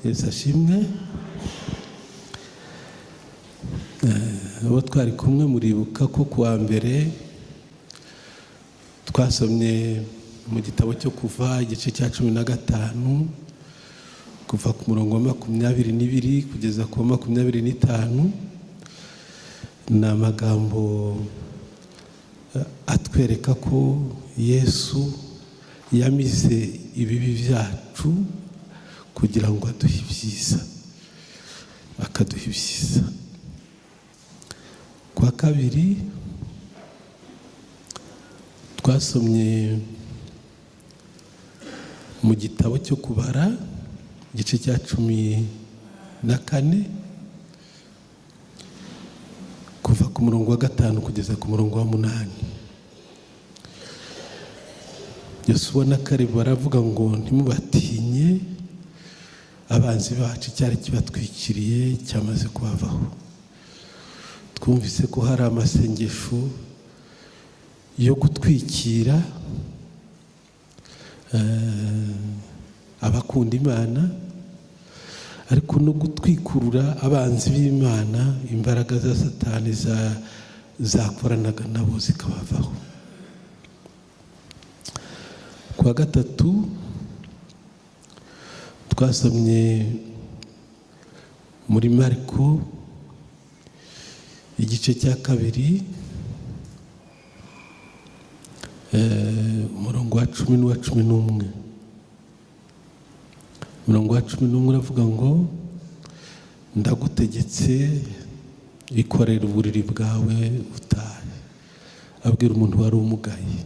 Yesu ashimwe. Abo twari kumwe muribuka ko kuwa mbere twasomye mu gitabo cyo kuva igice cya 15 kuva ku murongo wa 22 kugeza ku 25. Ni amagambo atwereka ko Yesu yamize ibibi byacu kugira ngo aduhe ibyiza, akaduha ibyiza. Kwa kabiri twasomye mu gitabo cyo kubara igice cya 14 kuva ku murongo wa 5 kugeza ku murongo wa 8. Yosuwa na Kalebu baravuga ngo ntimubatinye, abanzi bacu cyari kibatwikiriye cyamaze kubavaho. Twumvise ko hari amasengesho yo gutwikira abakunda Imana, ariko no gutwikurura abanzi b'Imana, imbaraga za Satani zakoranaga nabo zikabavaho. Kwa gatatu twasomye muri Mariko igice cya 2 umurongo wa 10 n'uwa 11. Umurongo wa 11 uravuga ngo ndagutegetse ikorera uburiri bwawe utahe. Abwira umuntu wari umugaye.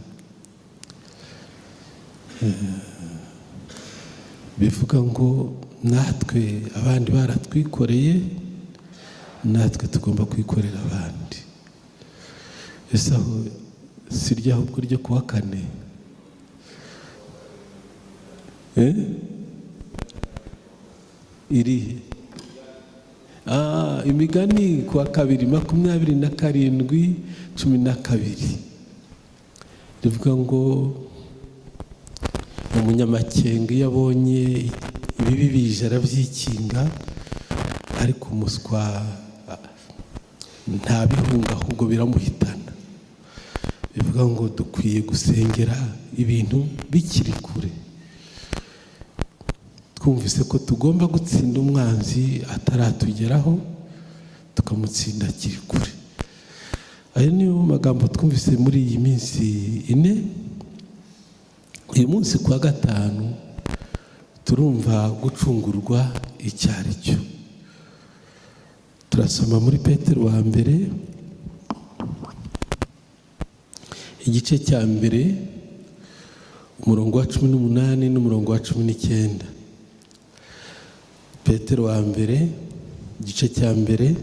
Bivuga ngo natwe abandi baratwikoreye, natwe tugomba kwikorera abandi. Ese aho sirya ahubwo ryo kuwa 4 iri Imigani kuwa 27:12 rivuga ngo umunyamakenga iyo abonye ibibi bije arabyikinga, ariko umuswa ntabihunga ahubwo biramuhitana. Bivuga ngo dukwiye gusengera ibintu bikiri kure. Twumvise ko tugomba gutsinda umwanzi ataratugeraho, tukamutsinda akiri kure. Ayo niyo magambo twumvise muri iyi minsi 4. Uyu munsi kwa 5 turumva gucungurwa icyari cyo. Turasoma muri Petero wa mbere igice cya 1 umurongo wa 18 n'umurongo wa 19. Petero wa mbere igice cya 1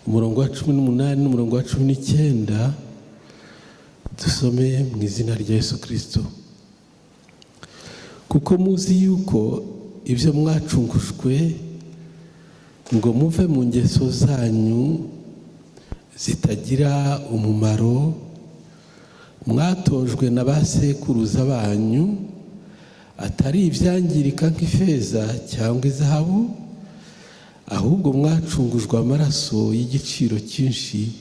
umurongo wa 18 n'umurongo wa 19. Dusome mu izina rya Yesu Kristo. Kuko muzi yuko ibyo mwacungujwe ngo muve mu ngeso zanyu zitagira umumaro mwatojwe na basekuruza banyu, atari ibyangirika nk'ifeza cyangwa izahabu, ahubwo mwacungujwe amaraso y'igiciro cyinshi,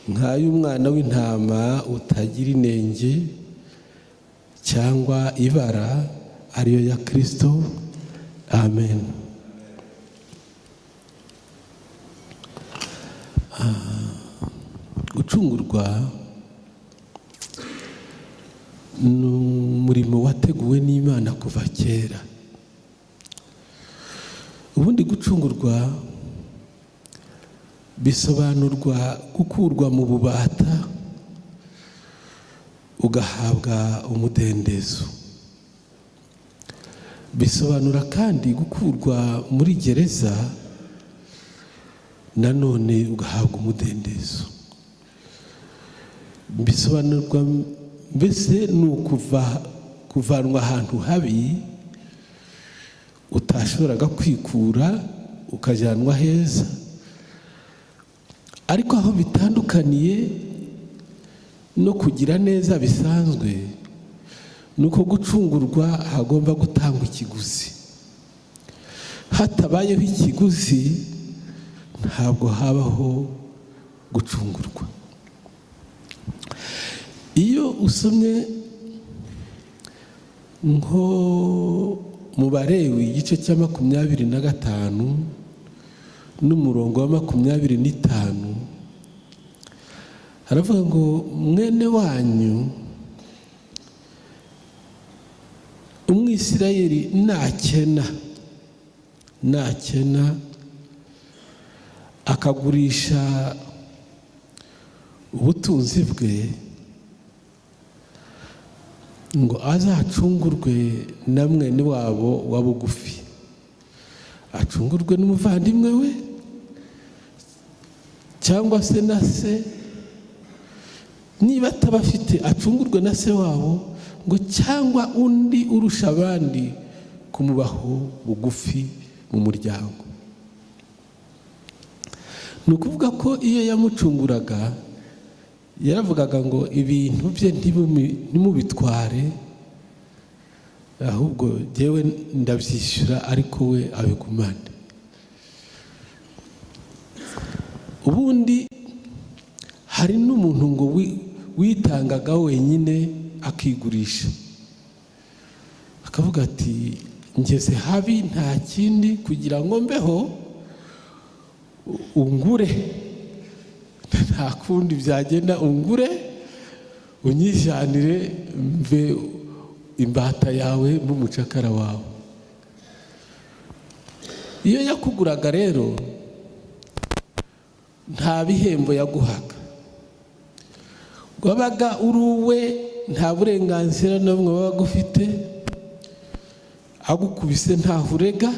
nk'ay'umwana w'intama utagira inenge cyangwa ibara, ariyo ya Kristo. Amen. Gucungurwa ni umurimo wateguwe n'Imana kuva kera. Ubundi gucungurwa bisobanurwa gukurwa mu bubata ugahabwa umudendezo. Bisobanura kandi gukurwa muri gereza nanone ugahabwa umudendezo. Bisobanurwa mbese ni kuvanwa ahantu habi utashoboraga kwikura ukajyanwa heza. Ariko aho bitandukaniye no kugira neza bisanzwe, nuko gucungurwa hagomba gutangwa ikiguzi. hatabayeho ikiguzi ntabwo habaho gucungurwa. Iyo usomye nko mu Balewi igice cya 25 n'umurongo wa 25, haravuga ngo mwene wanyu Umwisirayeli nakena akagurisha ubutunzi bwe, ngo azacungurwe na mwene wabo wa bugufi, acungurwe n'umuvandimwe we cyangwa se na se, niba atabafite acungurwe na se wabo, ngo cyangwa undi urusha abandi kumubaho bugufi mu muryango. Ni ukuvuga ko iyo yamucunguraga yaravugaga ngo ibintu bye ntimubitware, ahubwo jyewe ndabyishyura ariko we abigumane. Ubundi hari n'umuntu ngo witangaga wenyine akigurisha, akavuga ati ngeze habi nta kindi kugira ngo mbeho ungure, nta kundi byagenda, ungure unyijyanire mve imbata yawe n'umucakara wawe. Iyo yakuguraga rero nta bihembo yaguhaga, wabaga uri uwe, nta burenganzira na bumwe wabaga ufite, agukubise ntaho urega,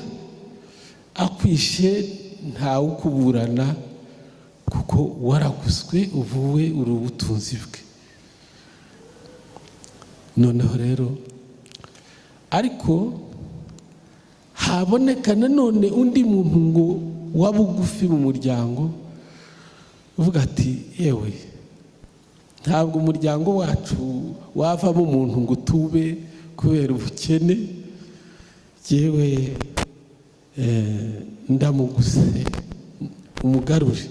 akwishe ntawe ukuburana, kuko waraguzwe uvuwe uri ubutunzi bwe. Noneho rero ariko haboneka nanone undi muntu ngo wa bugufi mu muryango uvuga ati yewe ntabwo umuryango wacu wavamo umuntu ngo utube kubera ubukene, yewe ndamuguze umugarure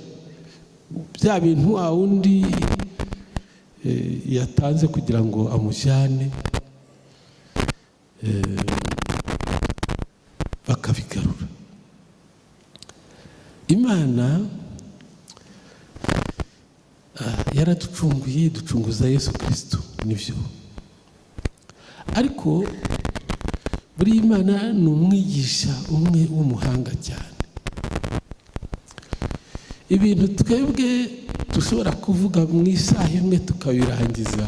bya bintu wa undi yatanze kugira ngo amujyane, bakabigarura. Imana yaraducunguye, ducunguza Yesu Kristo, nibyo, ariko buri Imana ni umwigisha umwe w'umuhanga cyane. Ibintu twebwe dushobora kuvuga mu isaha imwe tukabirangiza,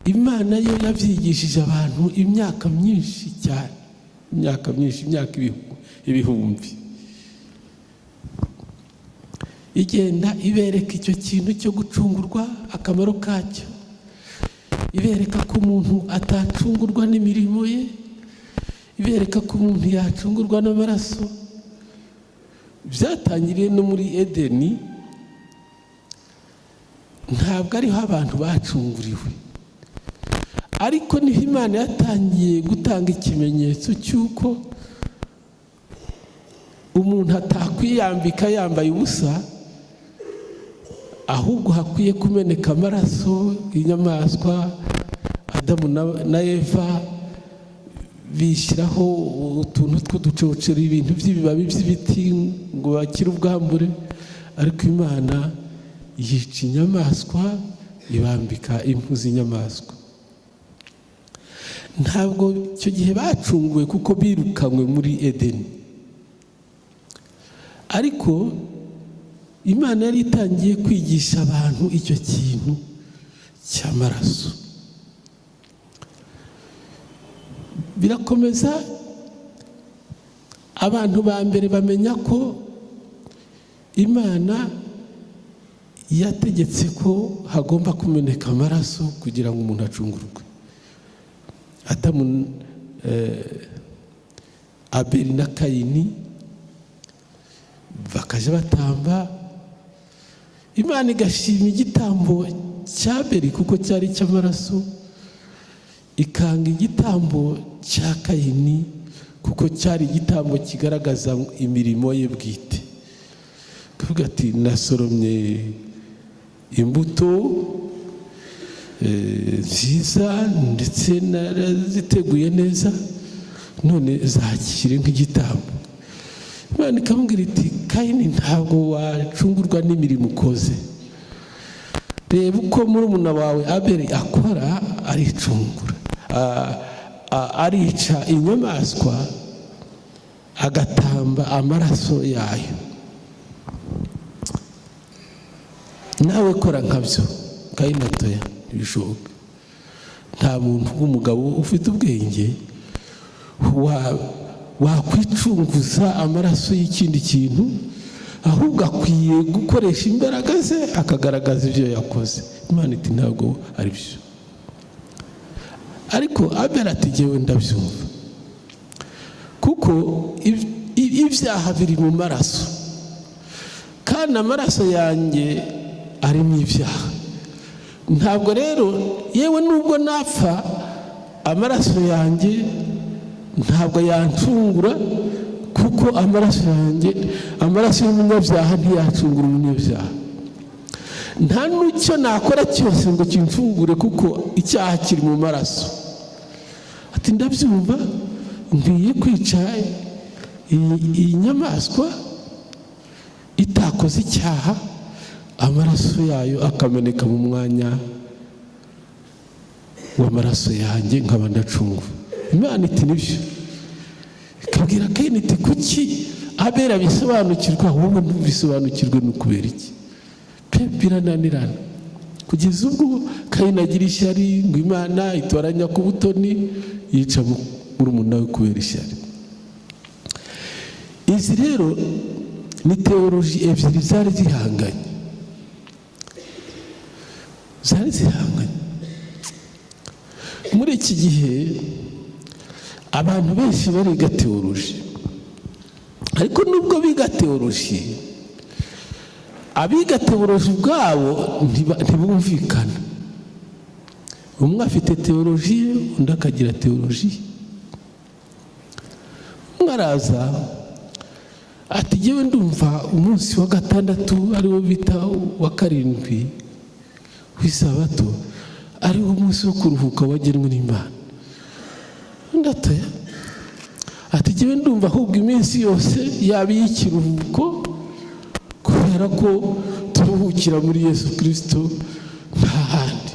Imana yo yabyigishije abantu imyaka myinshi cyane, imyaka myinshi, imyaka ibihumbi, igenda ibereka icyo kintu cyo gucungurwa, akamaro kacyo, ibereka ko umuntu atacungurwa n'imirimo ye, ibereka ko umuntu yacungurwa n'amaraso. Byatangiriye no muri Edeni, ntabwo ariho abantu bacunguriwe, ariko niho Imana yatangiye gutanga ikimenyetso cy'uko umuntu atakwiyambika yambaye ubusa, ahubwo hakwiye kumeneka amaraso y'inyamaswa. Adamu na Eva bishyiraho utuntu tw'uducocero, ibintu by'ibibabi by'ibiti ngo bakire ubwambure, ariko Imana yica inyamaswa ibambika impu z'inyamaswa. Ntabwo icyo gihe bacunguwe kuko birukanywe muri Edeni, ariko Imana yari itangiye kwigisha abantu icyo kintu cy'amaraso. Birakomeza, abantu ba mbere bamenya ko Imana yategetse ko hagomba kumeneka amaraso kugira ngo umuntu acungurwe. Adamu, Abeli na Kayini bakaje batamba, Imana igashima igitambo cya Abeli kuko cyari cy'amaraso, ikanga igitambo cya Kayini kuko cyari igitambo kigaragaza imirimo ye bwite. Kuvuga ati nasoromye imbuto nziza ndetse naraziteguye neza, none zakire nk'igitambo. Imana ikamubwira iti Kayini, ntabwo wacungurwa n'imirimo ukoze. Reba uko murumuna wawe Abeli akora, aricungura, arica inyamaswa agatamba amaraso yayo. Nawe kora nkabyo. Kayini atoya, ntibishoboka. Nta muntu w'umugabo ufite ubwenge wakwicunguza amaraso y'ikindi kintu, ahubwo akwiye gukoresha imbaraga ze akagaragaza ibyo yakoze. Imana iti ntabwo ari byo. Ariko Abeli ati jyewe ndabyumva, kuko ibyaha biri mu maraso, kandi amaraso yanjye arimo ibyaha. Ntabwo rero yewe nubwo napfa, amaraso yanjye ntabwo yancungura, kuko amaraso yanjye, amaraso y'umunyabyaha ntiyacungura umunyabyaha. Nta n'icyo nakora cyose ngo kincungure, kuko icyaha kiri mu maraso. Ati ndabyumva, nkwiye kwica iyi nyamaswa itakoze icyaha, amaraso yayo akameneka mu mwanya w'amaraso yanjye, nkaba ndacungura. Imana iti nibyo. Ikabwira Kayini iti kuki Abeli abisobanukirwa, wowe ntubisobanukirwe? ni ukubera iki? Birananirana kugeza ubwo Kayini agira ishyari, ngo Imana itoranya ku butoni, yica murumuna we kubera ishyari. Izi rero ni teoloji ebyiri zari zihanganye, muri iki gihe abantu benshi bariga teoloji, ariko nubwo biga teoloji, abiga teoloji ubwabo ntibumvikana. Umwe afite teoloji, undi akagira teoloji. Umwe araza ati jyewe ndumva umunsi wa gatandatu ariwo bita wa karindwi w'isabato ariwo munsi wo kuruhuka wagenwe n'Imana. Undi atoya ati jyewe ndumva ahubwo iminsi yose yaba iy'ikiruhuko, kubera ko turuhukira muri Yesu Kristo nta handi.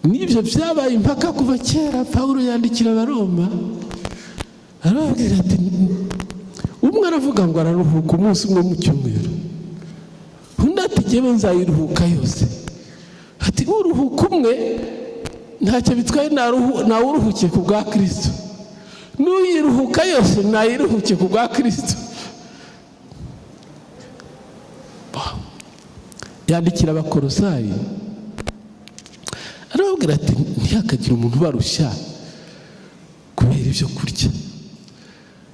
N'ibyo byabaye impaka kuva kera. Pawulo yandikira Abaroma arababwira ati, umwe aravuga ngo araruhuka umunsi umwe mu cyumweru, undi ati jyewe nzayiruhuka yose. Ati uruhuka umwe ntacyo bitwaye, nawuruhukiye ku bwa Kristo. N'uyiruhuka yose nayiruhukiye ku bwa Kristo. Yandikira Abakolosayi arababwira ati ntihakagire umuntu ubarushya kubera ibyo kurya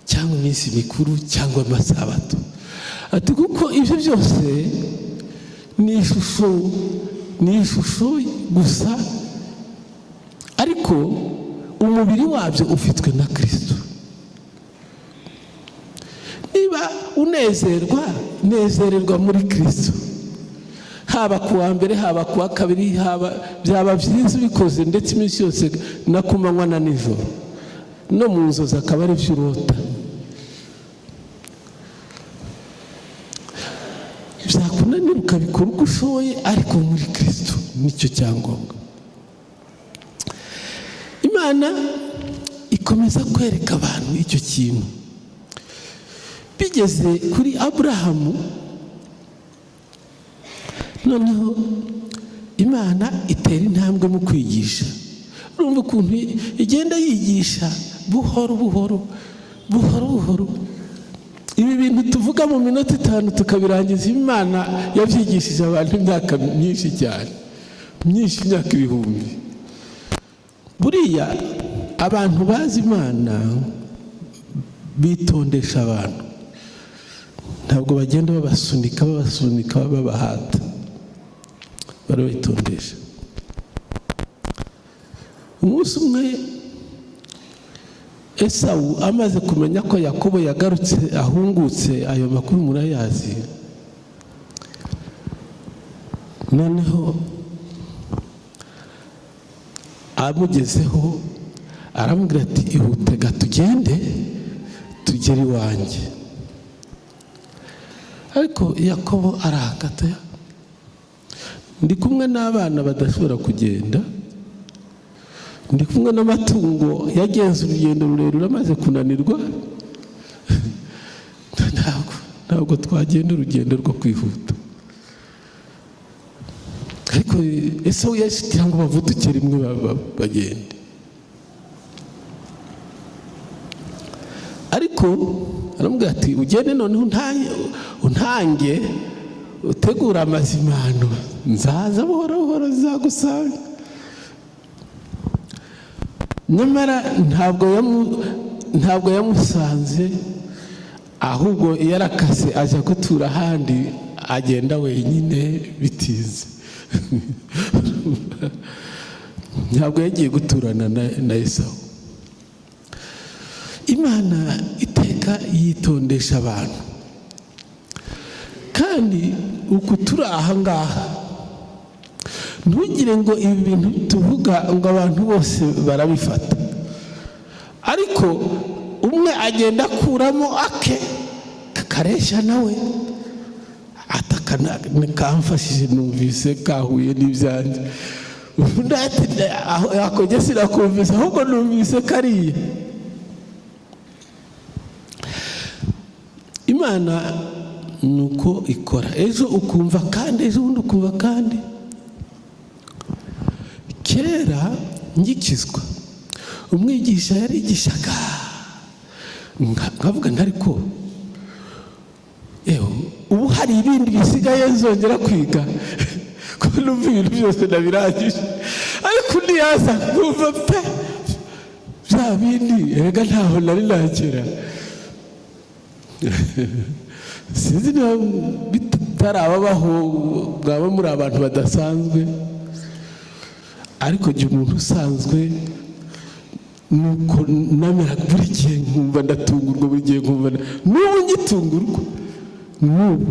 cyangwa iminsi mikuru cyangwa amasabato. Ati kuko ibyo byose ni ishusho gusa, ariko umubiri wabyo ufitwe na Kristo. Niba unezerwa, nezererwa muri Kristo, haba ku wa mbere, haba ku wa kabiri, byaba byiza ubikoze ndetse iminsi yose, na ku manywa na nijoro, no mu nzozi akaba ari byo urota. Byakunanira ukabikora uko ushoboye, ariko muri Kristo nicyo cyangombwa. Imana ikomeza kwereka abantu icyo kintu. Bigeze kuri Aburahamu, noneho Imana itera intambwe mu kwigisha. Urumva ukuntu igenda yigisha buhoro buhoro buhoro buhoro. Ibi bintu tuvuga mu minota 5 tukabirangiza, Imana yabyigishije abantu imyaka myinshi cyane, myinshi, imyaka ibihumbi. Buriya abantu bazi Imana bitondesha abantu, ntabwo bagenda babasunika babahata, barabitondesha. Umunsi umwe Esawu amaze kumenya ko Yakobo yagarutse ahungutse, ayo makuru murayazi. Noneho amugezeho aramubwira ati ihutega tugende tugere iwanjye. Ariko Yakobo arahakata, ndi kumwe n'abana badashobora kugenda, ndi kumwe n'amatungo yagenze urugendo rurerure amaze kunanirwa, ntabwo twagenda urugendo rwo kwihuta. Ariko Esawu yashitira ngo bavudukere rimwe bagende. Ariko aramubwira ati ugende noneho untange utegura amazimano, nzaza buhoro buhoro zagusanga. Nyamara ntabwo yamusanze, ahubwo yarakase aja gutura ahandi, agenda wenyine bitinze. Ntabwo yagiye guturana na Esawu. Imana iteka yitondesha abantu, kandi uku turi aha ngaha ntugire ngo ibi bintu tuvuga ngo abantu bose barabifata, ariko umwe agenda akuramo ake kakareshya nawe kamfashije, numvise kahuye n'ibyanjye. Ubundi ati akojya sinakumvise, ahubwo numvise kariya. Imana nuko ikora, ejo ukumva kandi, ejo bundi ukumva kandi. Kera ngikizwa umwigisha yarigishaga nkavuga ntariko ubu hari ibindi bisigaye nzongera kwiga ko numva ibintu byose nabirangije. Ariko niyaza kumva pe bya bindi erega ntaho nari nakera. Sinzi niba bitarababaho, mwaba muri abantu badasanzwe, ariko jya umuntu usanzwe nuko namera buri gihe nkumva ndatungurwa, buri gihe nkumva n'ubu ngitungurwa. N'ubu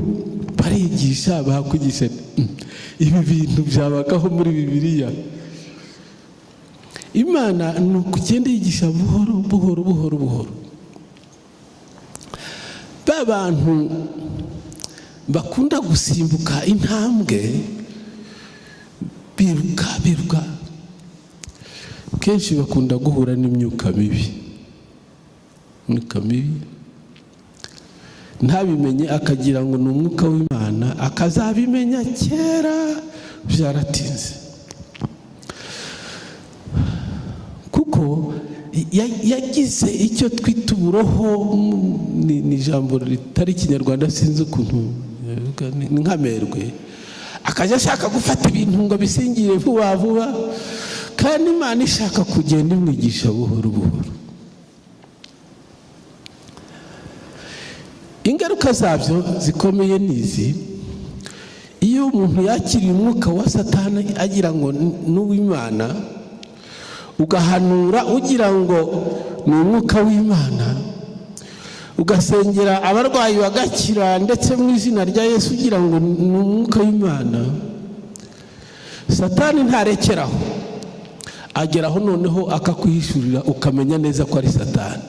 barigisha bakwigisha ibi bintu byabagaho muri Bibiliya. Imana nuko igenda yigisha buhoro buhoro buhoro buhoro. Abantu bakunda gusimbuka intambwe biruka kenshi bakunda guhura n'imyuka mibi, ntabimenye akagira ngo ni umwuka w'Imana, akazabimenya kera byaratinze. Kuko yagize icyo twita uburoho, ni ijambo ritari Kinyarwanda, sinzi ukuntu, ni nk'amerwe, akajya ashaka gufata ibintu ngo bisingire vuba vuba, kandi Imana ishaka kugenda imwigisha buhoro buhoro. Ingaruka zabyo zikomeye nizi: iyo umuntu yakiriye umwuka wa Satani agira ngo n'uw'Imana, ugahanura ugira ngo ni umwuka w'Imana, ugasengera abarwayi bagakira ndetse mu izina rya Yesu ugira ngo ni umwuka w'Imana, Satani ntarekeraho, ageraho noneho akakwihishurira ukamenya neza ko ari Satani.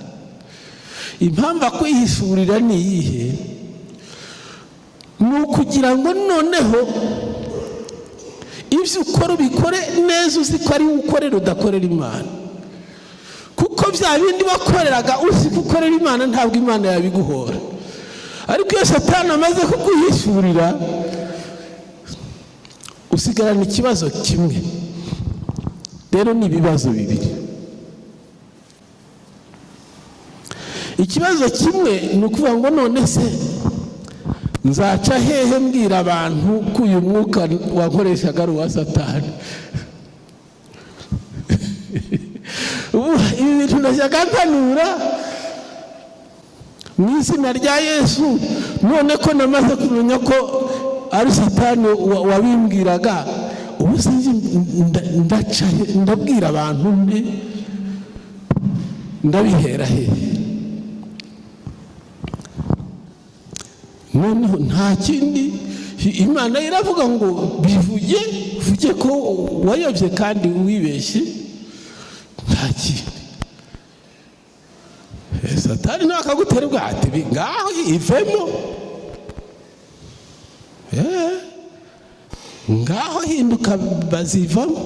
Impamvu akwihishurira ni iyihe? Ni ukugira ngo noneho ibyo ukora ubikore neza, uzi ko ari ukorera udakorera Imana. Kuko bya bindi wakoreraga uzi ko ukorera Imana, ntabwo Imana yabiguhora. Ariko iyo Satani amaze kukwihishurira, usigarana ikibazo kimwe. Rero ni ibibazo bibiri. Ikibazo kimwe ni ukuvuga ngo none se nzaca hehe mbwira abantu ko uyu mwuka wakoreshaga ari uwa Satani? Ibi bintu ndashaka nkanura mu izina rya Yesu, none ko namaze kumenya ko ari Satani wabimbwiraga, ubu sinzi ndabwira abantu nde? ndabihera he? Noneho nta kindi Imana iravuga ngo bivuge ko wayobye kandi wibeshye, nta kindi. Satani nakagutera ubwate ngaho ivemo, ngaho hinduka bazivamo.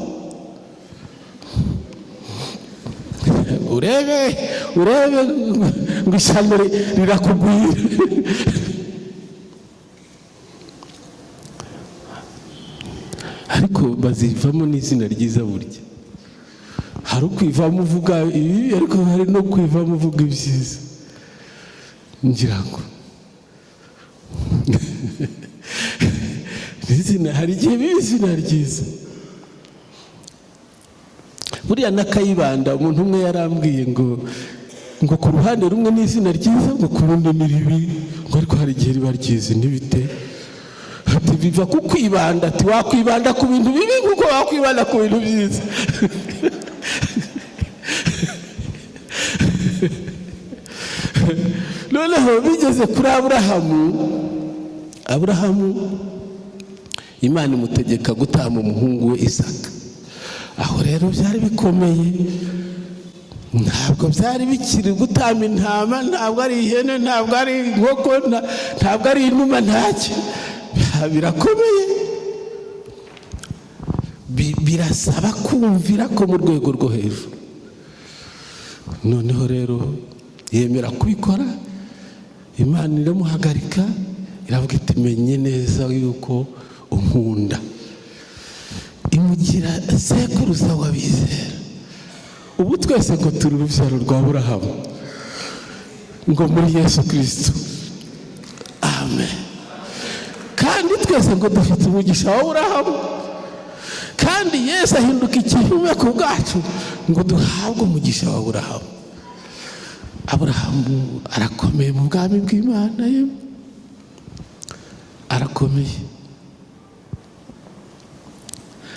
urebe ngo ishyano rirakugwira. Ariko bazivamo n'izina ryiza burya. Hari ukwivamo uvuga ibi, ariko hari no kwivamo uvuga ibyiza. Ngira ngo izina, hari igihe biba izina ryiza. Buriya na Kayibanda umuntu umwe yarambwiye ngo ku ruhande rumwe ni izina ryiza, ngo ku rundi ni ribi, ngo ariko hari igihe riba ryiza. Ntibite ati biva ku kwibanda, ati wakwibanda ku bintu bibi kuko wakwibanda ku bintu byiza. Noneho bigeze kuri Aburahamu Imana imutegeka gutamba umuhungu we Isaka. Aho rero byari bikomeye, ntabwo byari bikiri gutamba intama, ntabwo ari ihene, ntabwo ari inkoko, ntabwo ari inuma, ntacyo. Birakomeye, birasaba kumvira ko mu rwego rwo hejuru. Noneho rero yemera kubikora, Imana iramuhagarika, iravuga iti menye neza yuko unkunda, imugira sekuruza w'abizera. Ubu twese ngo turi urubyaro rwa Aburahamu, ngo muri Yesu Kristo, amen. Kandi twese ngo dufite umugisha wa Aburahamu, kandi Yesu ahinduka ikivume ku bwacu ngo duhabwe umugisha wa Aburahamu. Aburahamu arakomeye mu bwami bw'Imana ye, arakomeye.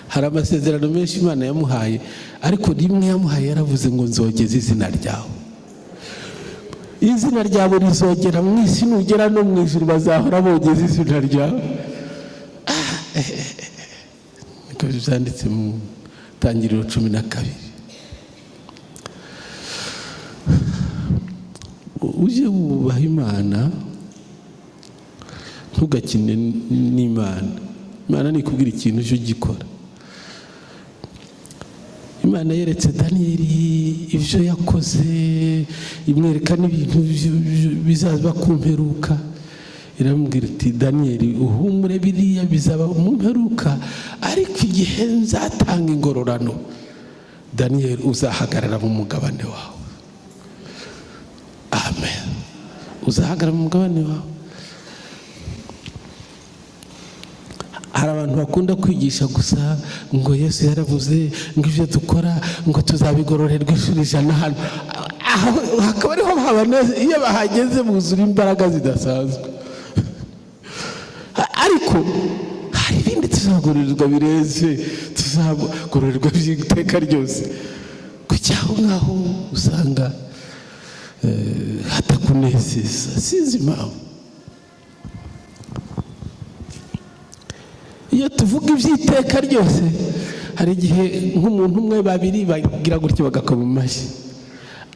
Hari amasezerano menshi Imana yamuhaye, ariko rimwe yamuhaye yaravuze ngo nzogeza izina ryawe. Izina ryawe rizogera mu isi, nugera no mu ijuru bazahora bogeza izina ryawe. Niko byanditse mu Tangiriro 12. Uje wubaha Imana, ntugakine n'Imana. Imana nikubwira ikintu uje ugikora. Imana yeretse Daniyeli ibyo yakoze, imwereka n'ibintu bizaza kumperuka. Iramubwira iti Daniyeli, uhumure, biriya bizaba mu mperuka, ariko igihe nzatanga ingororano, Daniyeli uzahagarara mu mugabane wawe. Amen. Uzahagarara mu mugabane wawe. Hari abantu bakunda kwigisha gusa ngo Yesu yaravuze ngo ibyo dukora ngo tuzabigororerwa inshuro 100 hano. Hakaba ariho habaneze, iyo bahageze buzura imbaraga zidasanzwe. Ariko hari ibindi tuzagororerwa birenze, tuzagororerwa by'iteka ryose. Kucyaho ngaho usanga hatakunezeza, sinzi impamvu. Iyo tuvuga iby'iteka ryose, hari igihe nk'umuntu umwe babiri bagira gutyo bagakoma amashyi.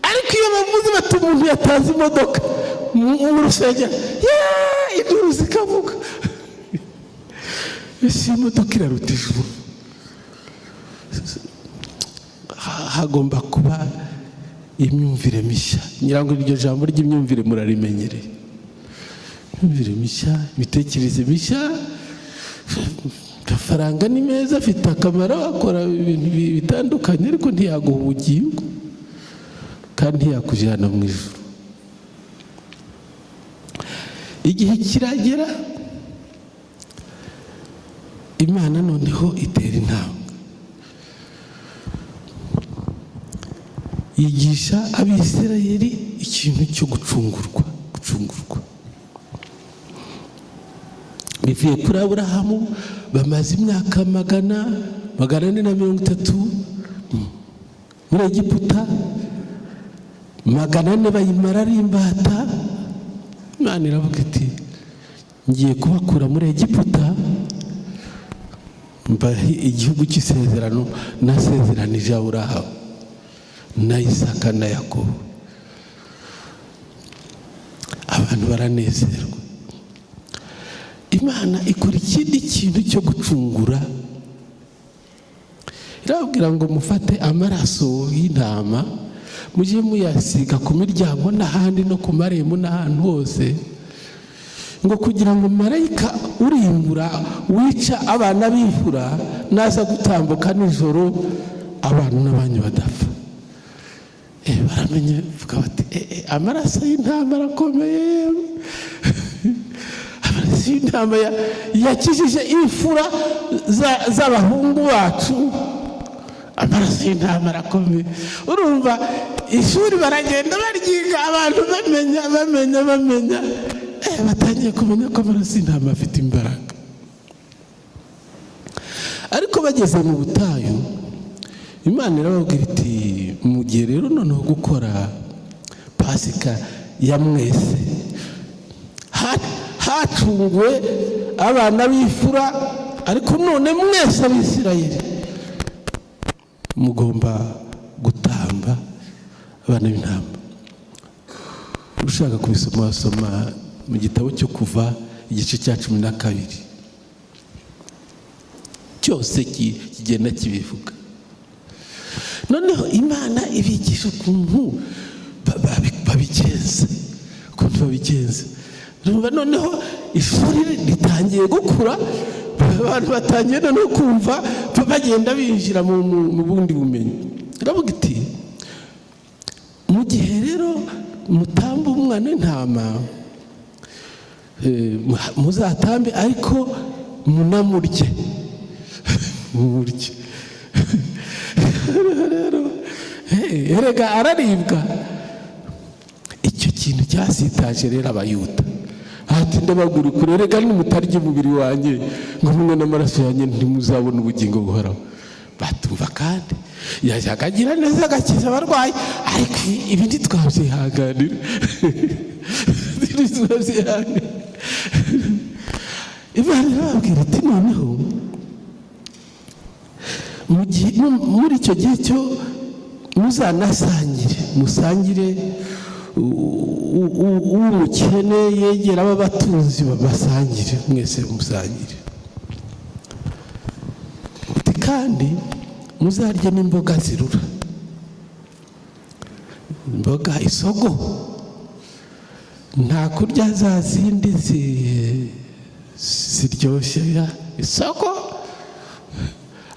Ariko iyo bavuze bati umuntu yatanze imodoka mu rusengero, induru zikavuga. Ese imodoka iraruta ijuru. Hagomba kuba imyumvire mishya. Ngira ngo iryo jambo ry'imyumvire murarimenyereye. Imyumvire mishya, imitekerereze mishya. Amafaranga ni meza, afite akamaro, akora ibintu bitandukanye, ariko ntiyaguha ubugingo kandi ntiyakujyana mu ijuru. Igihe kiragera, Imana noneho itera intambwe, yigisha Abisirayeli ikintu cyo gucungurwa. Bivuye kuri Aburahamu, bamaze imyaka 430 muri Egiputa, 400 bayimara ari imbata. Imana iravuga iti ngiye kubakura muri Egiputa, mbahe igihugu cy'isezerano nasezeranije Aburahamu na Isaka na Yakobo. Abantu baranezerwa. Imana ikora ikindi kintu cyo gucungura. Irababwira ngo mufate amaraso y'intama mujye muyasiga ku miryango n'ahandi no ku marembo n'ahantu hose, ngo kugira ngo marayika urimbura wica abana b'imfura naza gutambuka nijoro abantu n'abanyu badapfa. Baramenye vuga bati amaraso y'intama arakomeye. Amaraso y'intama yakijije imfura z'abahungu bacu. Amaraso y'intama arakomeye. Urumva ishuri baragenda baryiga, abantu bamenya batangiye kumenya ko amaraso y'intama afite imbaraga. Ariko bageze mu butayu, Imana irababwira iti mugiye rero noneho gukora Pasika ya mwese. Hacunguwe abana b'imfura, ariko none mwese Abisirayeli mugomba gutamba abana b'intama. Ushaka kubisoma wasoma mu gitabo cyo Kuva igice cya 12, cyose kigenda kibivuga. Noneho Imana ibigisha ukuntu babigenza, noneho ishuri ritangiye gukura, abantu batangiye no kumva, bagenda binjira mu bundi bumenyi. Iravuga iti mu gihe rero mutamba umwana w'intama muzatambe, ariko munamurye. Erega araribwa. Icyo kintu cyasitaje rero Abayuda. Ati ndababwira ukuri, erega nimutarya umubiri wanjye ngo munywe n'amaraso yanjye ntimuzabona ubugingo buhoraho. Batumva kandi yajyaga agira neza agakiza abarwayi, ariko ibi ntitwabyihanganira. Imana irababwira iti noneho muri icyo gihe cyo musangire umukene yegera abatunzi basangire, mwese musangire. Kandi muzarye n'imboga zirura, imboga isogo, nta kurya za zindi ziryoshye ya isogo.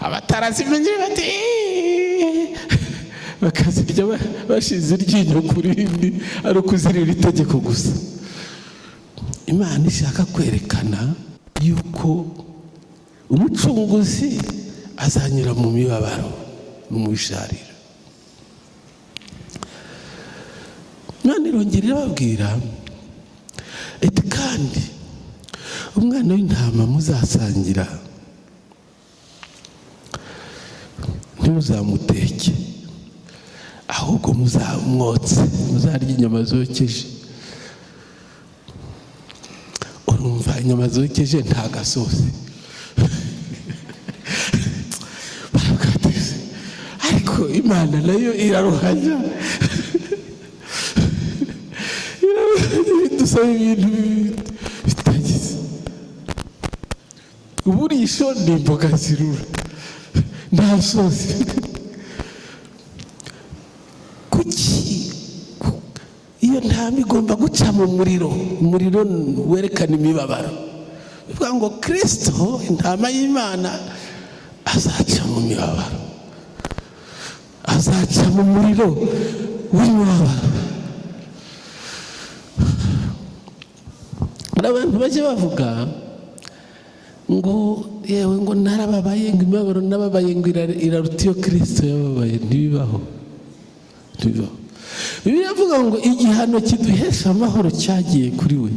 Abatarazimenye bati bakazirya bashize iryinyo ku rindi, ari ukuzirira itegeko gusa. Imana ishaka kwerekana yuko umucunguzi azanyura mu mibabaro no mu bisharira. Imana irongera irababwira iti kandi umwana w'intama muzasangira ntimuzamuteke, ahubwo muzamwotse, muzarya inyama zokeje. Urumva inyama zokeje nta gasosi. Ariko Imana nayo iraruhanya, idusaba ibintu bitagize. Uburisho ni imboga zirura, nta sosi. Kuki iyo ntama igomba guca mu muriro werekana imibabaro? Bivuga ngo Kristo intama y'Imana azaca mu mibabaro, azaca mu muriro w'imibabaro. Abantu bajye bavuga ngo yewe ngo narababaye, ngo imibabaro nababaye ngo iraruta iyo Kristo yababaye. Ntibibaho. Bibiliya ivuga ngo igihano kiduhesha amahoro cyagiye kuri we.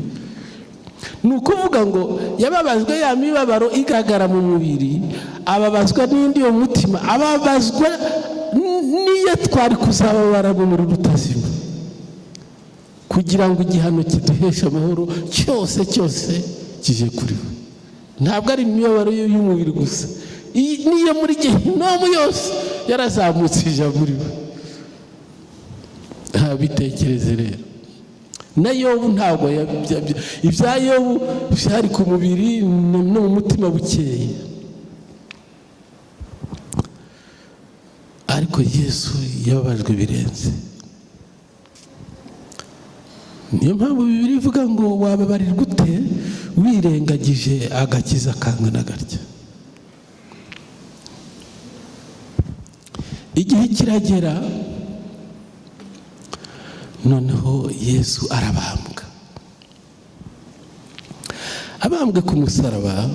Ni ukuvuga ngo yababazwe ya mibabaro igaragara mu mubiri, ababazwa n'indi yo mutima, ababazwa n'iyo twari kuzababara mu muriro utazima. kugira ngo igihano kiduheshe amahoro cyose kije kuri we. Ntabwo ari imibabaro y'umubiri gusa, niyo muri Gehinomu yose yarazamutse ija muri we. Bitekereze rero, na Yobu ntabwo ibya Yobu byari ku mubiri no mu mutima bukeye, ariko Yesu yababajwe birenze. Niyo mpamvu Bibiliya ivuga ngo wababarirwa ute wirengagije agakiza kangana gatya. Igihe kiragera noneho Yesu arabambwa. Abambwe ku musaraba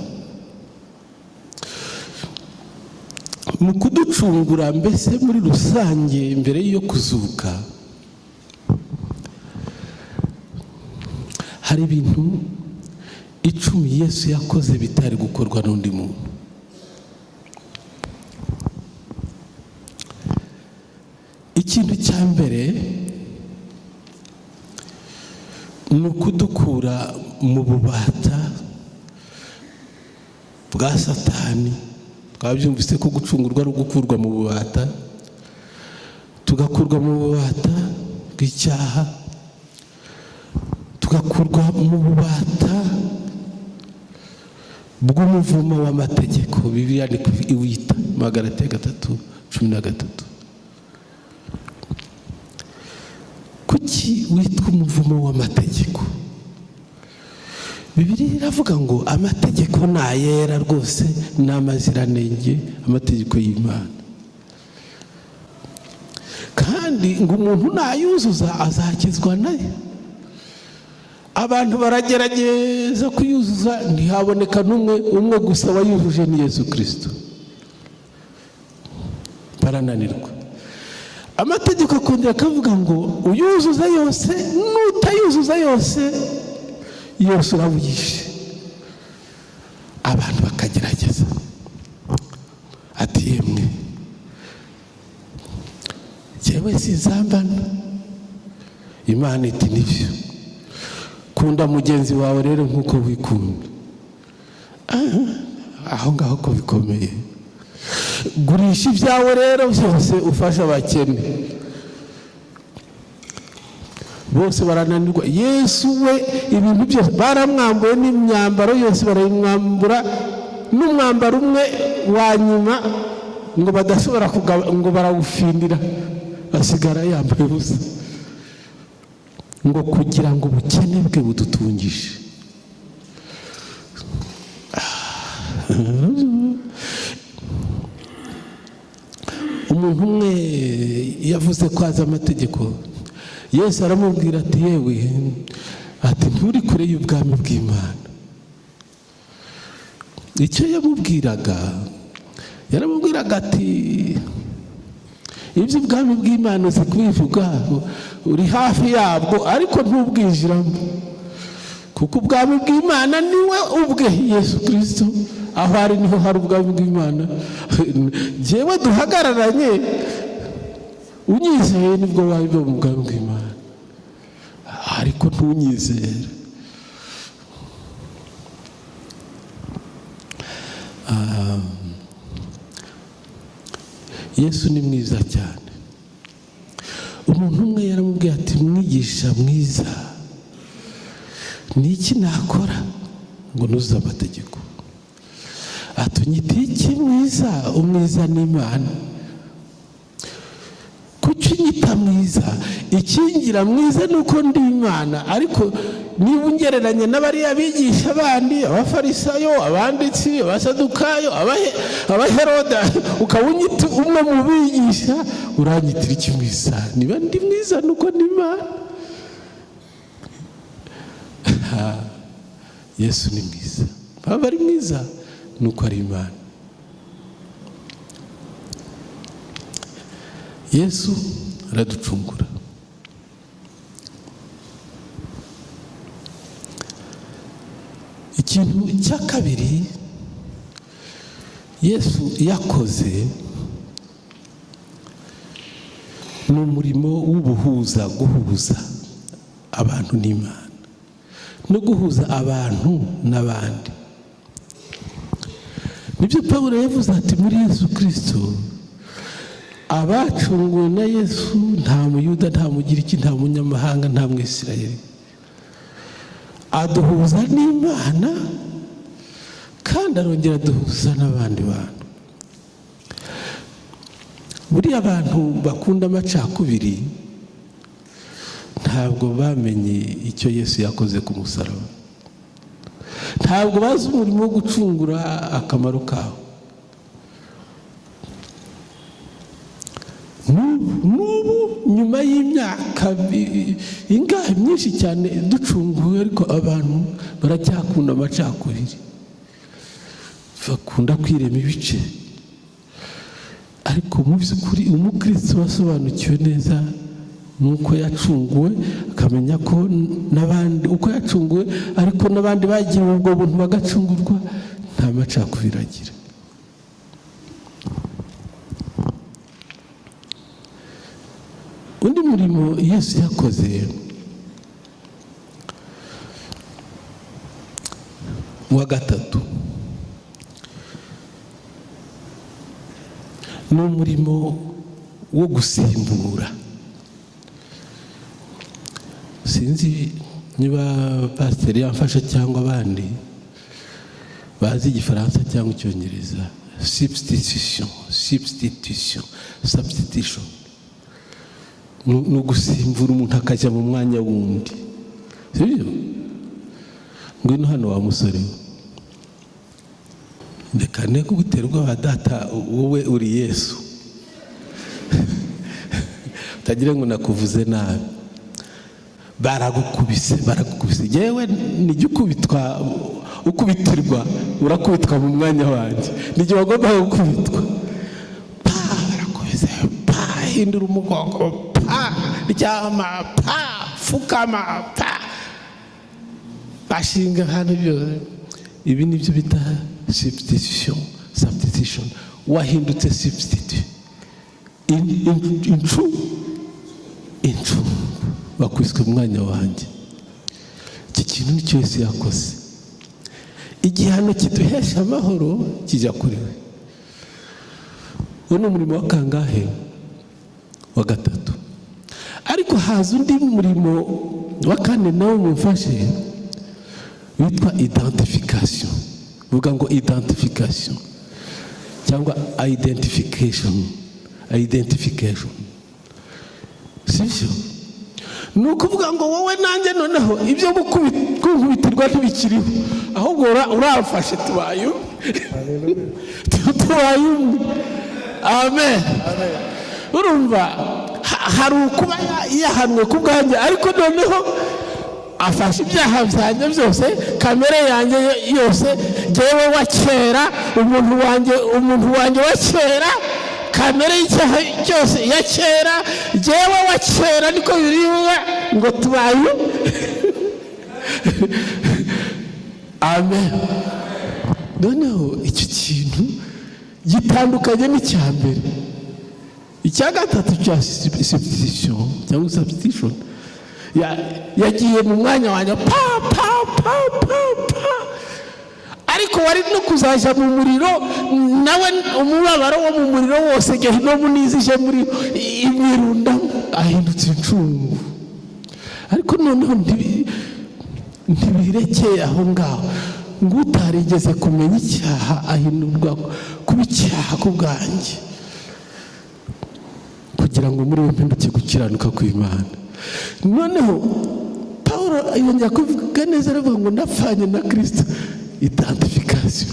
mu kuducungura, mbese muri rusange mbere yo kuzuka hari ibintu 10 Yesu yakoze bitari gukorwa n'undi muntu. Ikintu cya mbere ni ukudukura mu bubata bwa Satani. Twabyumvise ko gucungurwa ari ugukurwa mu bubata, tugakurwa mu bubata bw'icyaha, tugakurwa mu bubata bw'umuvumo w'amategeko. Bibiliya ni iwita Magalatiya 3:13. Kuki witwa umuvumo w'amategeko? Bibiliya iravuga ngo amategeko nayera rwose, n'amaziranenge, amategeko y'Imana, kandi ngo umuntu nayuzuza azakizwa nayo. Abantu baragerageza kuyuzuza, ntihaboneka umwe gusa wayujuje, ni Yesu Kristo. Barananirwa. Amategeko akongera akavuga ngo uyuzuza yose, n'utayuzuza yose urabuyishe. Abantu bakagerageza ati yemwe jewe sinzambana. Imana iti nibyo, kunda mugenzi wawe rero nk'uko wikunda. Aho ngaho ko bikomeye. Gurisha ibyawe rero byose ufasha abakene. Bose barananirwa. Yesu we ibintu byose baramwambuye, n'imyambaro yose barayimwambura, n'umwambaro umwe wa nyuma ngo badashobora ngo barawufindira, basigara yambaye ubusa, ngo kugira ngo ubukene bwe budutungishe. Umuntu umwe yavuze ko azi amategeko. Yesu aramubwira ati yewe, ati nturi kure y'ubwami bw'Imana. Icyo yaramubwiraga ati iby'ubwami bw'Imana uzi kubivuga, uri hafi yabwo ariko ntubwijiramo, kuko ubwami bw'Imana niwe ubwe Yesu Kristo. Aho ari niho hari ubwami bw'Imana. Jewe duhagararanye, unyizeye nibwo wabiba mu bwami bw'Imana, ariko ntunyizere. Yesu ni mwiza cyane. Umuntu umwe yaramubwiye ati mwigisha mwiza, niki nakora ngo nuzuze amategeko? Atunyita iki mwiza? Umwiza ni Imana. Kuki unyita mwiza? Ikingira mwiza nuko ndi Imana. Ariko niba ungereranya n'abariya bigisha abandi, abafarisayo, abanditsi, abasadukayo, abaheroda, ukaba unyita umwe mu bigisha, uranyitira iki mwiza? Niba ndi mwiza nuko ndi Imana. Yesu ni mwiza. Baba ari mwiza nuko ari Imana. Yesu araducungura. Ikintu cya kabiri Yesu yakoze ni umurimo w'ubuhuza, guhuza abantu n'Imana no guhuza abantu n'abandi. Nibyo Pawulo yavuze ati muri Yesu Kristo abacunguwe na Yesu nta muyuda, nta mugiriki, nta munyamahanga, nta mwisirayeli, aduhuza n'Imana kandi arongera aduhuza n'abandi bantu. Buriya abantu bakunda amacakubiri ntabwo bamenye icyo Yesu yakoze ku musaraba, ntabwo bazi umurimo wo gucungura akamaro kawo. N'ubu nyuma y'imyaka ingahe myinshi cyane ducunguwe, ariko abantu baracyakunda amacakubiri, bakunda kwirema ibice. Ariko mu by'ukuri umukristo wasobanukiwe neza nuko yacunguwe, akamenya ko n'abandi uko yacunguwe ariko n'abandi bagira ubwo buntu bagacungurwa, nta macakubiri agira. Undi murimo Yesu yakoze wa gatatu ni umurimo wo gusimbura. Sinzi niba pasiteri yamfasha cyangwa abandi bazi Igifaransa cyangwa Icyongereza. Substitution ni ugusimbura umuntu akajya mu mwanya wundi, sibyo? Ngwino hano wa musore, reka ne kuguterwa wa data, wowe uri Yesu. Utagira ngo nakuvuze nabi. Baragukubise. Yewe nijye ukubitirwa, urakubitwa mu mwanya wanjye, nijye wagomba gukubitwa. Barakubise, hindura umugongo, ryama, fukama, bashinga hano byose. Ibi nibyo bita substitution. Wahindutse substitute. Incu bakwiswe umwanya wanjye. Iki kintu nicyo Yesu yakoze. Igihano kiduhesha amahoro kijya kuri we. Uwo ni umurimo wa kangahe? Wa gatatu. Ariko haza undi murimo wa kane nawe mumfashe, witwa identification. Vuga ngo identification cyangwa identification. Sibyo? Ni ukuvuga ngo wowe nanjye noneho ibyo gukubitirwa ntibikiriho, ahubwo urafashe tubaye amen. Urumva hari ukuba yahanwe ku bwanjye, ariko noneho afashe ibyaha byanjye byose, kamere yanjye yose, jyewe wa kera, umuntu wanjye wa kera, kamere y'icyaha cyose ya kera, jyewe wa kera, niko biriwe ngo tubaye amen. Noneho icyo kintu gitandukanye n'icya mbere. Icya gatatu cya substitution yagiye mu mwanya wanjye ariko wari no kuzajya mu muriro, nawe umubabaro wo mu muriro wose Gehinomu nizije muri imwirundamo, ahindutse incungu. Ariko noneho ntibirekeye aho ngaho, ngo utarigeze kumenya icyaha ahindurwa kuba icyaha ku bwanjye, kugira ngo muri we mpinduke gukiranuka kw'Imana. Noneho Pawulo yongera kuvuga neza, aravuga ngo ndapfanye na Kristo. Identification.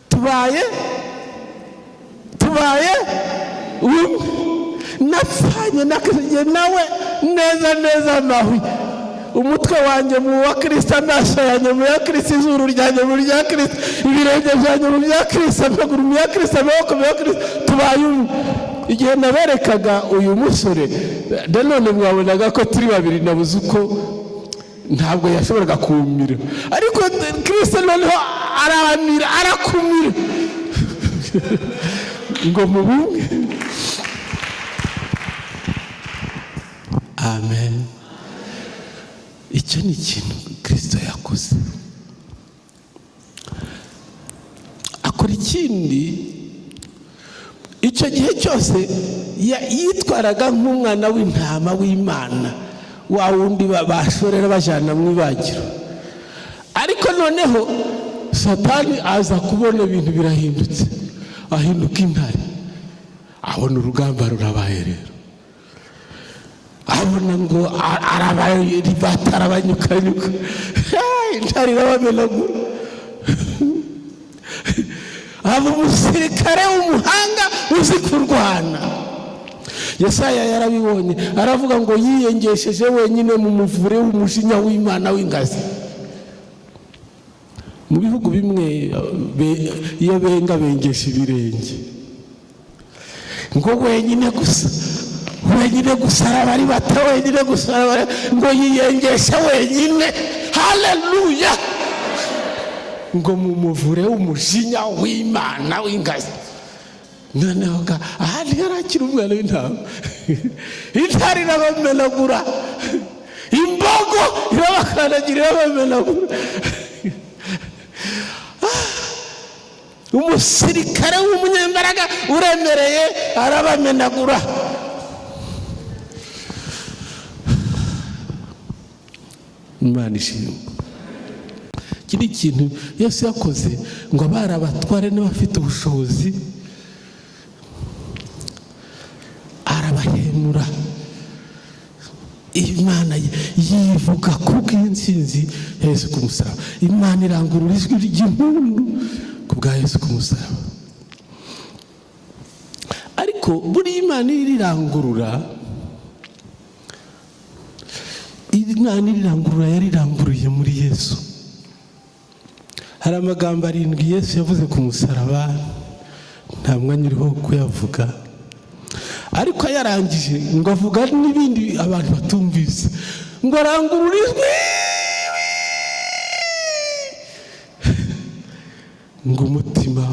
Tubaye napfanye na Kristo, nawe neza amahwi. Umutwe wanjye mu wa Kristo, amaso yanjye mu ya Kristo, izuru ryanjye mu rya Kristo, ibirenge byanjye mu bya Kristo, amaguru mu ya Kristo, amaboko mu ya Kristo. Tubaye umwe. Igihe naberekaga uyu musore, nanone mwabonaga ko turi babiri, nabuze uko ntabwo yashoboraga kumira, ariko Kristo noneho aramira, arakumira ngo mubumwe. Amen. icyo ni ikintu Kristo yakoze. Akora ikindi, icyo gihe cyose yitwaraga nk'umwana w'intama w'Imana, wa wundi bashorera bajyana mu ibagiro. Ariko noneho Satani aza kubona ibintu birahindutse, ahinduka intare. Abona urugamba rurabaye rero, abona ngo arabaye batarabanyukanyuka, intare irabamenagura. aba umusirikare w'umuhanga uzi kurwana. Yesaya yarabibonye, aravuga ngo yiyengesheje wenyine mu muvure w'umujinya w'Imana w'ingazi. Mu bihugu bimwe iyo benga bengesha ibirenge, ngo wenyine gusa arabari bata, wenyine gusa ngo yiyengesha wenyine. Haleluya! Ngo mu muvure w'umujinya w'Imana w'ingazi. Noneho ahandi yarakira umwana w'intama, intare irabamenagura, imbogo irabakandagira irabamenagura. Umusirikare w'umunyembaraga uremereye arabamenagura. Imana ishimwe. Kiri kintu Yesu yakoze, ngo abari abatware n'abafite ubushobozi arabahemura. Imana yivuga kubw'intsinzi ya Yesu ku musaraba. Imana irangurura ijwi ry'impundu ku bwa Yesu ku musaraba. Ariko buri Imana irirangurura, yarirangururiye muri Yesu. Hari amagambo 7 Yesu yavuze ku musaraba, nta mwanya uriho kuyavuga. Ariko yarangije ngo avuga n'ibindi abantu batumvise, ngo arangurura ijwi, ngo umutima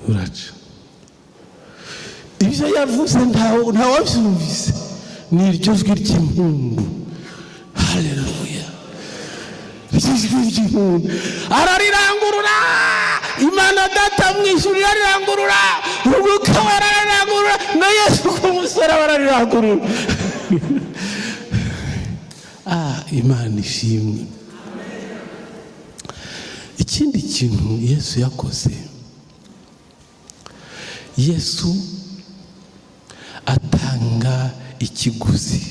uraca. Ibyo yavuze ntawabyumvise, ni iryo jwi ry'impundu. Haleluya! Ijwi ry'impundu ararirangurura. Imana Data mu ijuru ararirangurura, Umwuka Wera ararirangurura, na Yesu ku musaraba ararirangurura. Imana ishimwe. Ikindi kintu Yesu yakoze, Yesu atanga ikiguzi,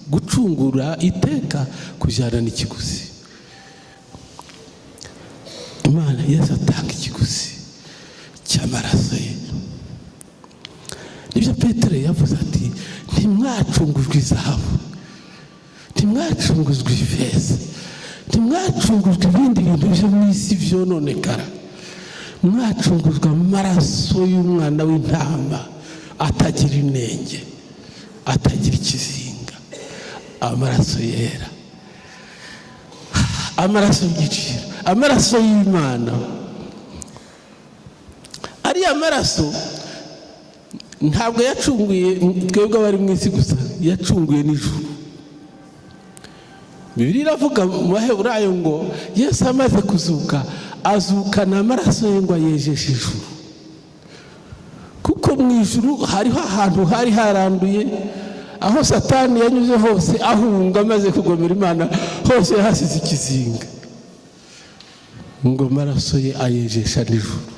gucungura iteka kujyana n'ikiguzi. Imana Yesu atanga ikiguzi cy'amaraso ye. Nibyo Petero yavuze ati, ntimwacungujwe izahabu, ntimwacungujwe ifeza, ntimwacungujwe ibindi bintu byo mu isi byononekara, mwacungujwe amaraso y'umwana w'intama atagira inenge, atagira ikizinga, amaraso yera, amaraso y'igiciro, amaraso y'Imana. Ariya maraso ntabwo yacunguye twebwe abari mu isi gusa, yacunguye n'ijuru. Bibiliya iravuga mu Baheburayo ngo Yesu amaze kuzuka, azukana amaraso ye ngo ayejeshe ijuru. Kuko mu ijuru hariho ahantu hari haranduye, aho Satani yanyuze hose ahunga amaze kugomera Imana, hose hasize ikizinga, ngo amaraso ye ayejesha n'ijuru.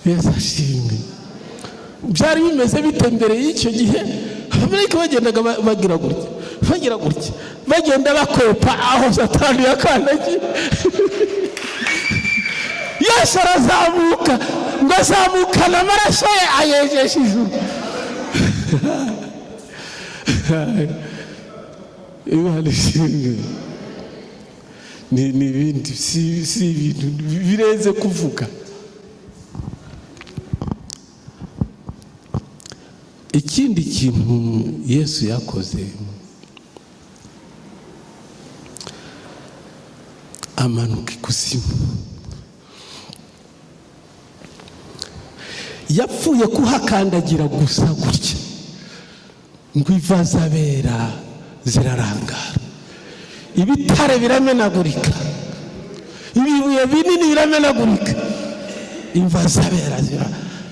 Yesu ashimwe. Byari bimeze bite mbere y'icyo gihe? Abamarayika bagendaga bagira gutya, bagenda bakwepa aho Satani yakandagiye. Yesu arazamuka, ngo azamukana amaraso ye ayejesha ijuru. Imana ishimwe. Ni ibindi, si ibintu birenze kuvuga. Ikindi kintu Yesu yakoze, amanuka ikuzimu. Yapfuye kuhakandagira gusa gutya, ngo iva z'abera zirarangara, ibitare biramenagurika, ibibuye binini biramenagurika, imva z'abera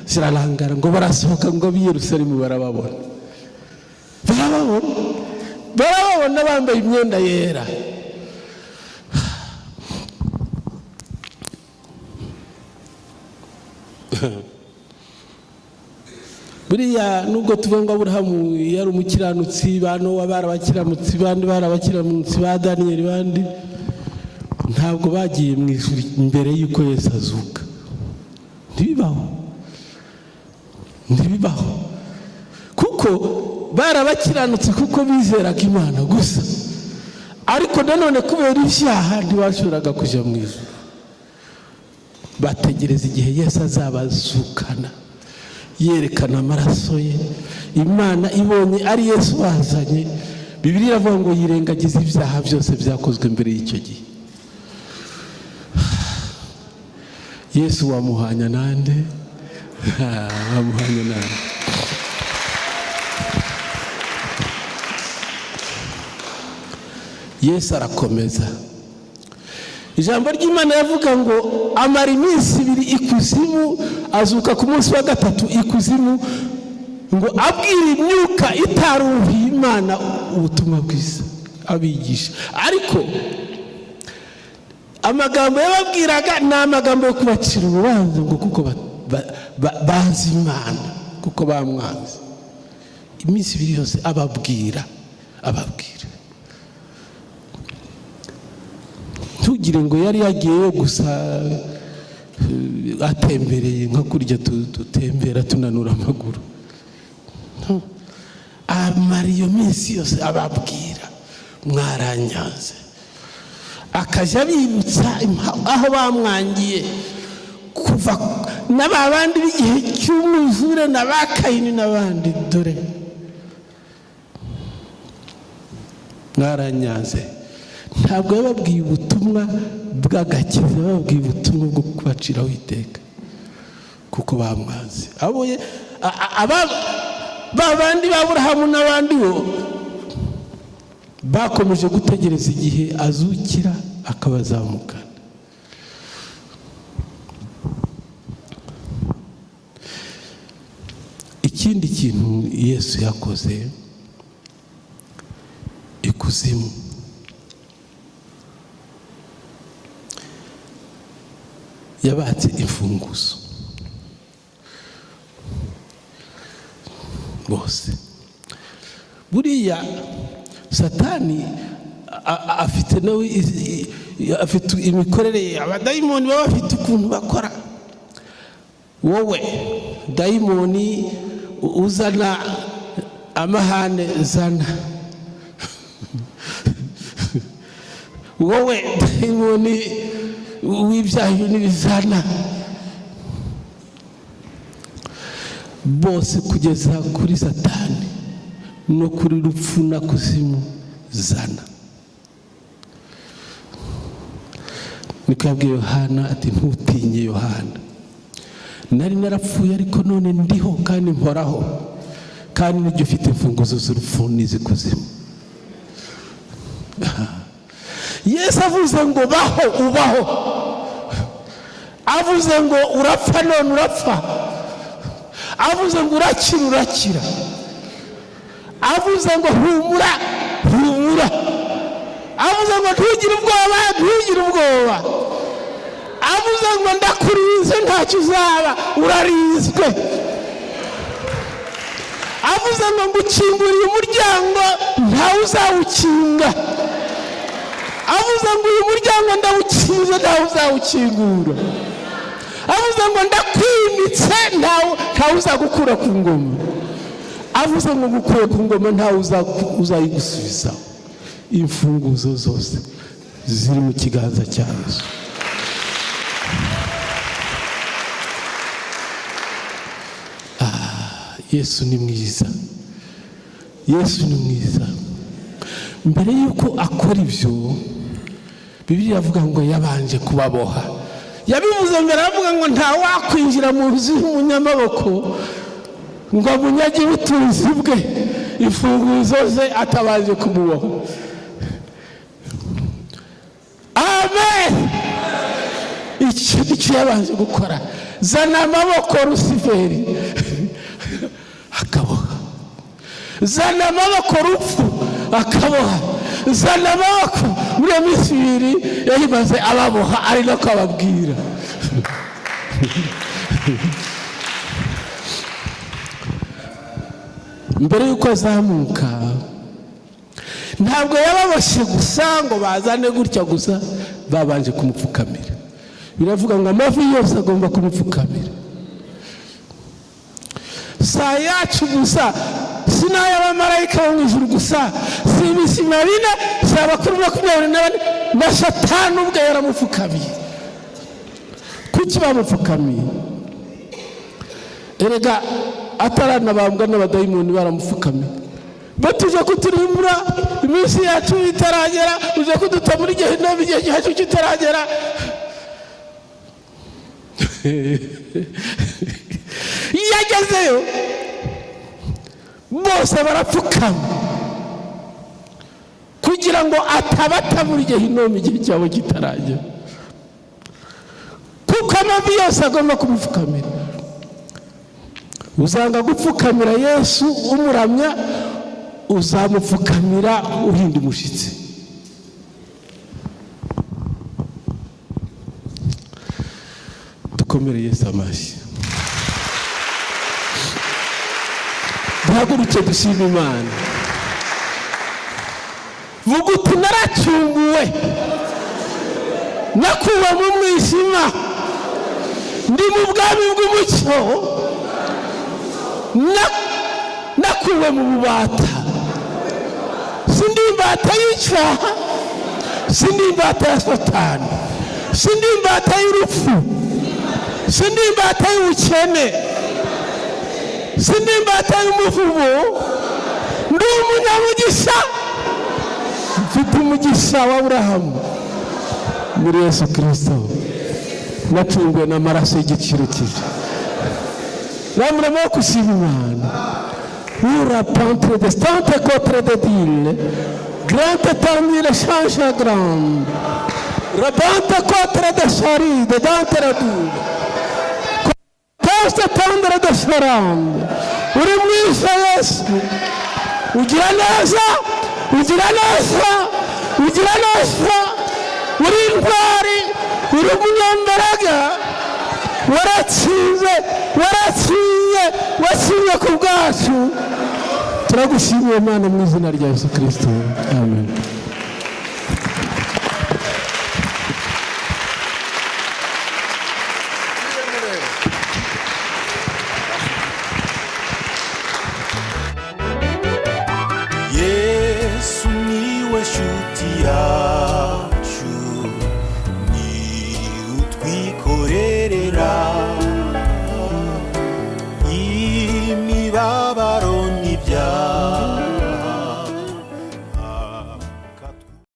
zirarangara. Ngo barasohoka ngo b'i Yerusalemu barababona bambaye imyenda yera. Buriya nubwo tuvuga ngo Aburahamu yari umukiranutsi, ba Nowa barabakiranutsi, bandi barabakiranutsi, ba Daniyeli bandi, ntabwo bagiye mu ijuru mbere y'uko Yesu azuka. Ntibibaho kuko barabakiranutse kuko bizeraga Imana gusa, ariko nanone kubera ibyaha ntibashoboraga kujya mu ijuru. Bategereza igihe Yesu azabazukana, yerekana amaraso ye. Imana ibonye ari Yesu bazanye, Bibiliya iravuga ngo yirengagiza ibyaha byose byakozwe mbere y'icyo gihe. Yesu wamuhanya nande? Wamuhanya nande? Yesu arakomeza. Ijambo ry'Imana yavuga ngo amara iminsi 2 ikuzimu, azuka ku munsi wa 3 ikuzimu, ngo abwira imyuka itarumviye Imana ubutumwa bwiza abigisha. Ariko amagambo yababwiraga ni amagambo yo kubacira urubanza, ngo kuko bazi Imana, kuko bamwanze. Iminsi 2 yose ababwira. Tugire ngo yari yagiyeyo gusa atembereye nka kurya tutembera tunanura amaguru. Amara iyo minsi yose ababwira, mwaranyaze. Akajya bibutsa aho bamwangiye kuva n'abandi b'igihe cy'umwuzure na ba Kayini n'abandi. Dore mwaranyaze. Ntabwo yababwiye ubutumwa bw'agakiza, yababwiye ubutumwa bwo kubaciraho iteka kuko bamwanze. Babandi ba Aburahamu n'abandi bo bakomeje gutegereza igihe azukira akabazamukana. Ikindi kintu Yesu yakoze, ikuzimu. Yabatse imfunguzo bose. Buriya Satani afite nawe afite imikorere, abadayimoni baba bafite ukuntu bakora. Wowe dayimoni uzana amahane zana, wowe dayimoni w'ibyaha n'ibizana, bose kugeza kuri Satani no kuri rupfu na kuzimu zana. Niko yabwiye Yohana ati ntutinye Yohana, nari narapfuye ariko none ndiho kandi mporaho, kandi nijye ufite imfunguzo z'urupfu n'iz'ikuzimu. Yesu avuze ngo baho ubaho, avuze ngo urapfa none urapfa, avuze ngo urakira urakira, avuze ngo humura humura, avuze ngo ntugire ubwoba, avuze ngo ndakurinze ntacyo uzaba, urarinzwe, avuze ngo ngukinguriye umuryango ntawe uzawukinga, avuze ngo uyu muryango ndawukinze ntawe uzawukingura, avuze ngo ndakwimitse ntawe uzagukura ku ngoma, avuze ngo ngukuye ku ngoma ntawe uzayigusubiza. Imfunguzo zose ziri mu kiganza cya Yesu. Yesu ni mwiza, Yesu ni mwiza. Mbere yuko akora ibyo, Bibiliya avuga ngo yabanje kubaboha. Yabivuze mbere avuga ngo nta wakwinjira mu nzu y'umunyamaboko ngo amunyage ubutunzi bwe, imfunguzo ze atabanje kumuboha. Amen. Icyo yabanje gukora, zana amaboko Rusiferi akaboha, zana amaboko Rupfu akaboha, zana amaboko. Muri iyo minsi ibiri yahimaze ababoha, ari no kubabwira. Mbere yuko azamuka ntabwo yababoshye gusa ngo bazane gutya gusa, babanje kumupfukamira. Biravuga ngo amavi yose agomba kumupfukamira. Saa yacu gusa, si n'ay'abamarayika bo mu ijuru gusa, si ibizima bine, si abakuru 24 na Satani ubwe yaramupfukamiye. Kuki bamupfukamiye? Erega ataranabambwa n'abadayimoni baramupfukamiye. Batuje kuturimbura iminsi yacu itaragera, uje kuduta muri Gehinomu igihe cyacu kitaragera. Yagezeyo bose barapfukama kugira ngo atabata muri Gehinomu igihe cyabo kitaragera, kuko amavi yose agomba kumupfukamira. Uzanga gupfukamira Yesu umuramya, uzamupfukamira uhinda umushyitsi. Dukomere Yesu amashyi. Duhaguruke dushime Imana. Vuga uti naracunguwe, nakuwe mu mwijima, ndi mu bwami bw'umucyo, nakuwe mu bubata. Sindi imbata y'icyaha, sindi imbata ya Satani, sindi imbata y'urupfu, sindi imbata y'ubukene, sindi imbata y'umuvumo. Ndi umunyamugisha, mfite umugisha wa Aburahamu muri Yesu Kristo. Nacunguwe n'amaraso y'igiciro cyiza. Namuremo kushima Imana. Ura pantre de stante contre de dile, grande tamile change grande, rabante contre de chari, de dante radule, coste tendre de charande. Uri mwisha Yesu, ugira neza, ugira neza, ugira neza, uri intwari, uri umunyambaraga, waratsinze, watsinze ku bwacu. Turagushimiye Imana mu izina rya Yesu Kristo. Amen. Yesu niwe shuti yawe.